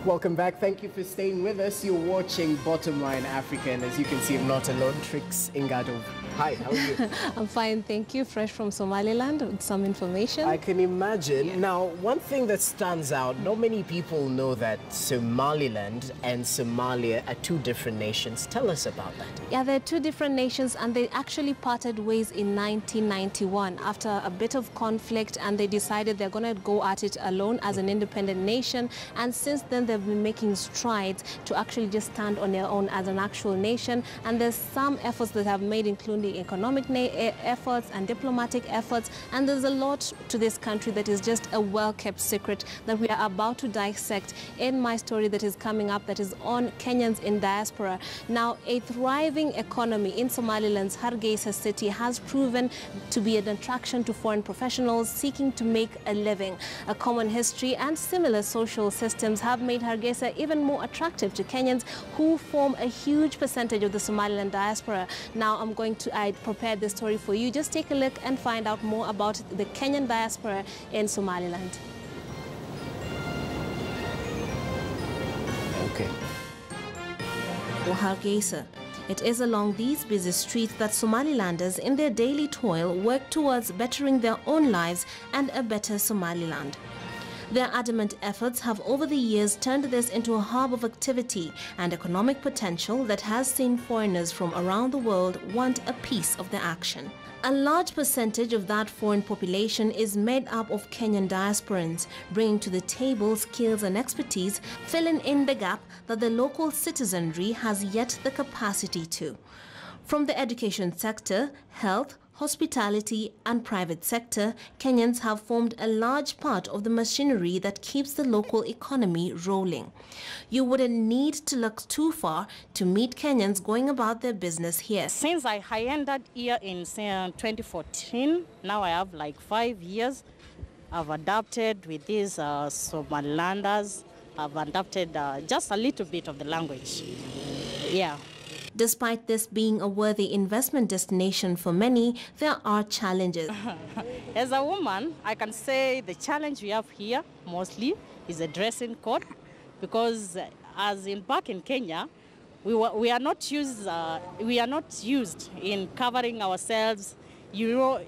Welcome back. Thank you for staying with us. You're watching Bottom Line Africa, and as you can see, I'm not alone. Trix Ingado. Hi, how are you? I'm fine, thank you. Fresh from Somaliland with some information. I can imagine. Yeah. Now, one thing that stands out, not many people know that Somaliland and Somalia are two different nations. Tell us about that. Yeah, they're two different nations, and they actually parted ways in 1991 after a bit of conflict, and they decided they're going to go at it alone as an independent nation. And since then, they've been making strides to actually just stand on their own as an actual nation. And there's some efforts that have made, including economic efforts and diplomatic efforts, and there's a lot to this country that is just a well-kept secret that we are about to dissect in my story that is coming up, that is on Kenyans in diaspora. Now, a thriving economy in Somaliland's Hargeisa city has proven to be an attraction to foreign professionals seeking to make a living. A common history and similar social systems have made Hargeisa even more attractive to Kenyans who form a huge percentage of the Somaliland diaspora. Now, I prepared this story for you. Just take a look and find out more about the Kenyan diaspora in Somaliland. Okay. Wararkii. It is along these busy streets that Somalilanders in their daily toil work towards bettering their own lives and a better Somaliland. Their adamant efforts have over the years turned this into a hub of activity and economic potential that has seen foreigners from around the world want a piece of the action. A large percentage of that foreign population is made up of Kenyan diasporans, bringing to the table skills and expertise, filling in the gap that the local citizenry has yet the capacity to. From the education sector, health, hospitality and private sector, Kenyans have formed a large part of the machinery that keeps the local economy rolling. You wouldn't need to look too far to meet Kenyans going about their business here. Since I entered here in 2014, now I have like 5 years. I've adapted with these Somalilanders. I've adapted just a little bit of the language. Yeah. Despite this being a worthy investment destination for many, there are challenges. As a woman, I can say the challenge we have here mostly is a dressing code, because as in back in Kenya, we are not used in covering ourselves. You know,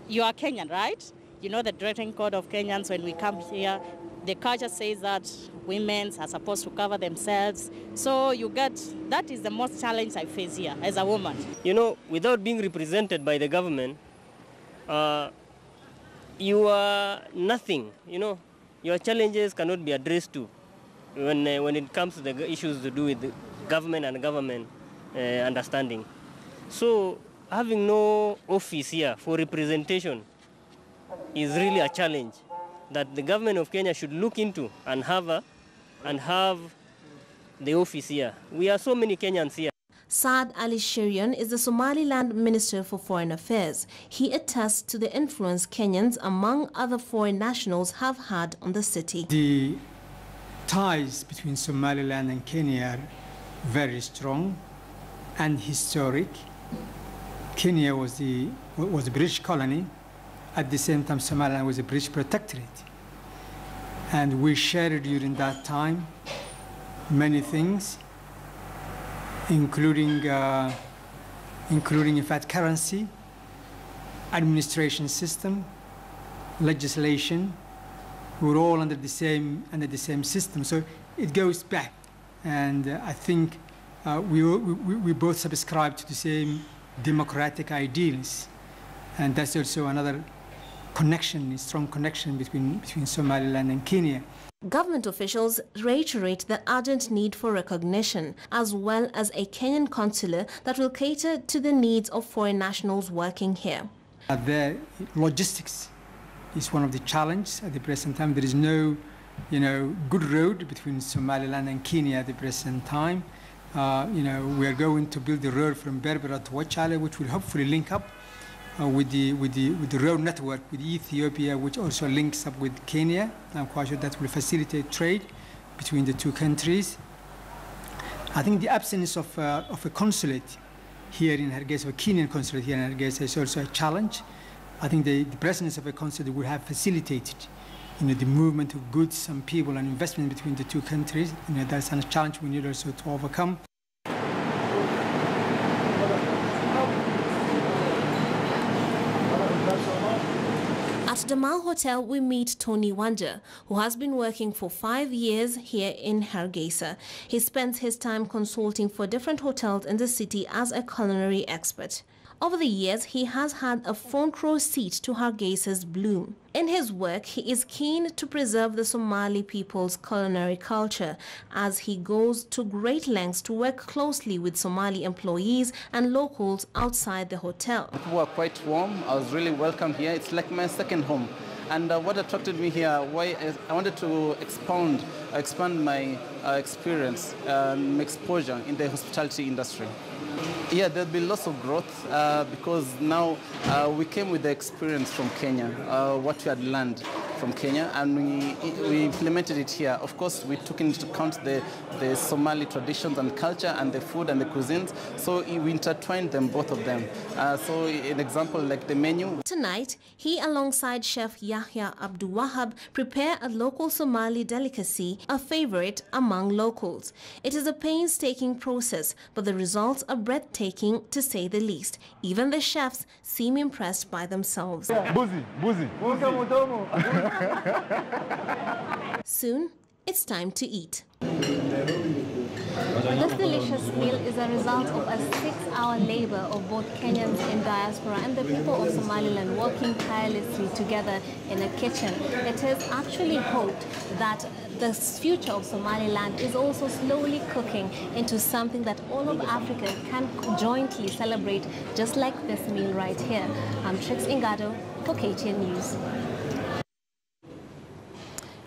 you are Kenyan, right? You know the dressing code of Kenyans. When we come here, the culture says that women are supposed to cover themselves. So that is the most challenge I face here as a woman. You know, without being represented by the government, you are nothing. You know, your challenges cannot be addressed to when it comes to the issues to do with the government and government understanding. So having no office here for representation is really a challenge that the government of Kenya should look into and have the office here. We are so many Kenyans here. Saad Ali Shirian is the Somaliland Minister for Foreign Affairs. He attests to the influence Kenyans, among other foreign nationals, have had on the city. The ties between Somaliland and Kenya are very strong and historic. Kenya was a British colony. At the same time, Somaliland was a British protectorate. And we shared during that time many things, including in fact, currency, administration system, legislation. We're all under the same system. So it goes back. And I think we both subscribe to the same democratic ideals. And that's also another connection, a strong connection between Somaliland and Kenya. Government officials reiterate the urgent need for recognition, as well as a Kenyan consulate that will cater to the needs of foreign nationals working here. The logistics is one of the challenges at the present time. There is no, good road between Somaliland and Kenya at the present time. We are going to build the road from Berbera to Wachale, which will hopefully link up with the road network with Ethiopia, which also links up with Kenya. I'm quite sure that will facilitate trade between the two countries. I think the absence of a consulate here in Hargeisa, a Kenyan consulate here in Hargeisa, is also a challenge. I think the presence of a consulate would have facilitated, the movement of goods and people and investment between the two countries. That's a challenge we need also to overcome. At the Mal Hotel, we meet Tony Wanja, who has been working for 5 years here in Hargeisa. He spends his time consulting for different hotels in the city as a culinary expert. Over the years, he has had a front row seat to Hargeisa's bloom. In his work, he is keen to preserve the Somali people's culinary culture as he goes to great lengths to work closely with Somali employees and locals outside the hotel. People were quite warm. I was really welcome here. It's like my second home. And what attracted me here, I wanted to expand my experience and exposure in the hospitality industry. Yeah, there'll be lots of growth because now we came with the experience from Kenya, what we had learned from Kenya, and we implemented it here. Of course, we took into account the Somali traditions and culture and the food and the cuisines, so we intertwined them, both of them. So an example, like the menu. Tonight, he alongside Chef Yahya Abdul Wahab prepare a local Somali delicacy, a favorite among locals. It is a painstaking process, but the results are breathtaking to say the least. Even the chefs seem impressed by themselves. Soon, it's time to eat. This delicious meal is a result of a 6-hour labor of both Kenyans in diaspora and the people of Somaliland working tirelessly together in a kitchen. It is actually hoped that the future of Somaliland is also slowly cooking into something that all of Africa can jointly celebrate, just like this meal right here. I'm Trix Ingado for KTN News.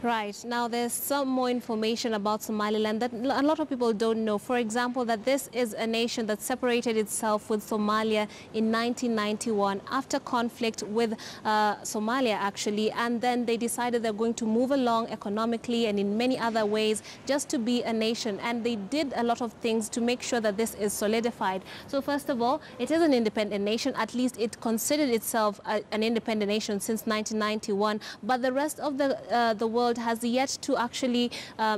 Right, now there's some more information about Somaliland that a lot of people don't know. For example, that this is a nation that separated itself with Somalia in 1991 after conflict with Somalia actually, and then they decided they're going to move along economically and in many other ways just to be a nation, and they did a lot of things to make sure that this is solidified. So first of all, it is an independent nation, at least it considered itself an independent nation since 1991, but the rest of the world has yet to actually,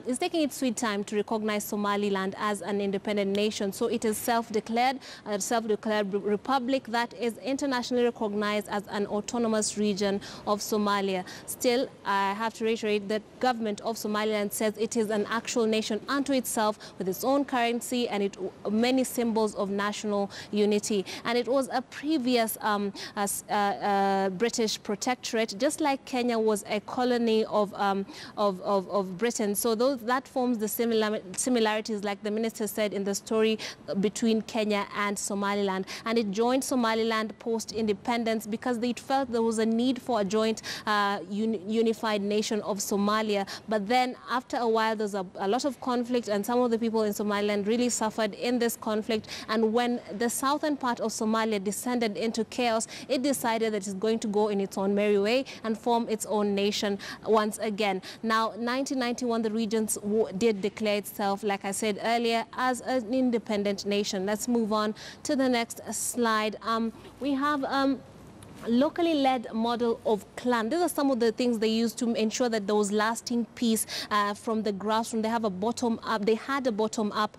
is taking its sweet time to recognize Somaliland as an independent nation. So it is self-declared, a self-declared republic that is internationally recognized as an autonomous region of Somalia. Still, I have to reiterate that government of Somaliland says it is an actual nation unto itself with its own currency and many symbols of national unity. And it was a previous British protectorate, just like Kenya was a colony of Britain. So that forms the similarities, like the minister said in the story, between Kenya and Somaliland. And it joined Somaliland post-independence because they felt there was a need for a joint unified nation of Somalia. But then after a while, there's a lot of conflict, and some of the people in Somaliland really suffered in this conflict. And when the southern part of Somalia descended into chaos, it decided that it's going to go in its own merry way and form its own nation once again. Now, 1991, the region did declare itself, like I said earlier, as an independent nation. Let's move on to the next slide. We have locally led model of clan. These are some of the things they used to ensure that there was lasting peace from the grassroots. They have a bottom-up. They had a bottom-up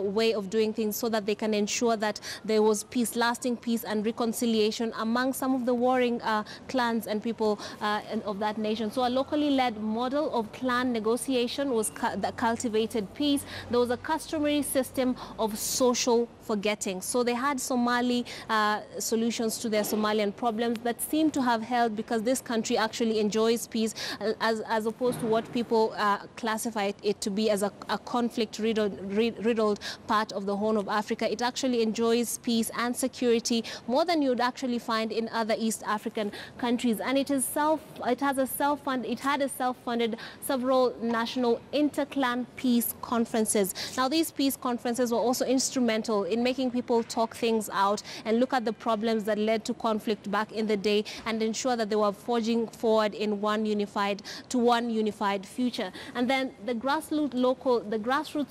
way of doing things so that they can ensure that there was peace, lasting peace and reconciliation among some of the warring clans and people of that nation. So a locally led model of clan negotiation was that cultivated peace. There was a customary system of social forgetting. So they had Somali solutions to their Somalian problems that seem to have held because this country actually enjoys peace as opposed to what people classify it to be as a conflict-riddled part of the Horn of Africa. It actually enjoys peace and security more than you would actually find in other East African countries. And it had a self-funded several national inter-clan peace conferences. Now, these peace conferences were also instrumental in in making people talk things out and look at the problems that led to conflict back in the day and ensure that they were forging forward in one unified future. And then the grassroots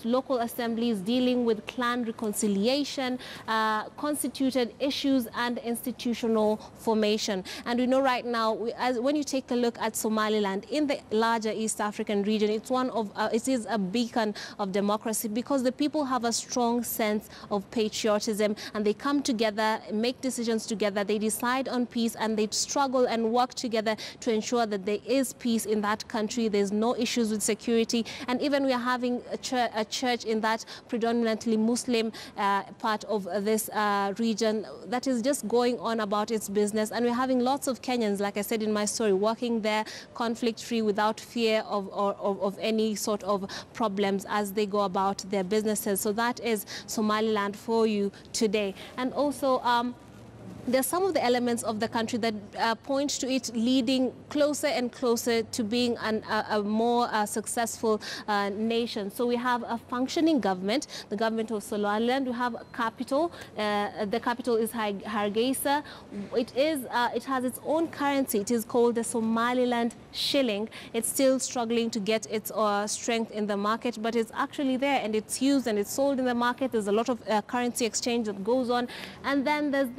local assemblies dealing with clan reconciliation, constituted issues and institutional formation. And we know right now, when you take a look at Somaliland in the larger East African region, it is a beacon of democracy because the people have a strong sense of patriotism and they come together, make decisions together, they decide on peace and they struggle and work together to ensure that there is peace in that country. There's no issues with security, and even we are having a church in that predominantly Muslim part of this region that is just going on about its business, and we're having lots of Kenyans, like I said in my story, working there conflict-free without fear of any sort of problems as they go about their businesses. So that is Somaliland for you today. And also there's some of the elements of the country that point to it leading closer and closer to being a more successful nation. So we have a functioning government, the government of Somaliland. We have a capital. The capital is Hargeisa. It has its own currency. It is called the Somaliland shilling. It's still struggling to get its strength in the market, but it's actually there and it's used and it's sold in the market. There's a lot of currency exchange that goes on. And then there's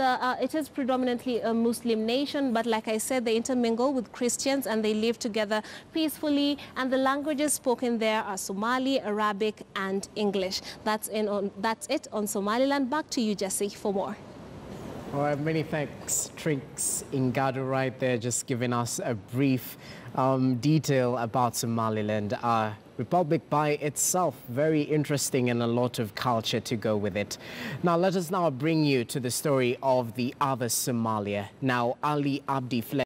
it is predominantly a Muslim nation, but like I said, they intermingle with Christians and they live together peacefully, and the languages spoken there are Somali, Arabic and English. That's it on Somaliland. Back to you, Jesse, for more. All right, many thanks, Trix Ingadu, right there, just giving us a brief detail about Somaliland. Republic by itself, very interesting and a lot of culture to go with it. Now let us now bring you to the story of the other Somalia. Now Ali Abdi fled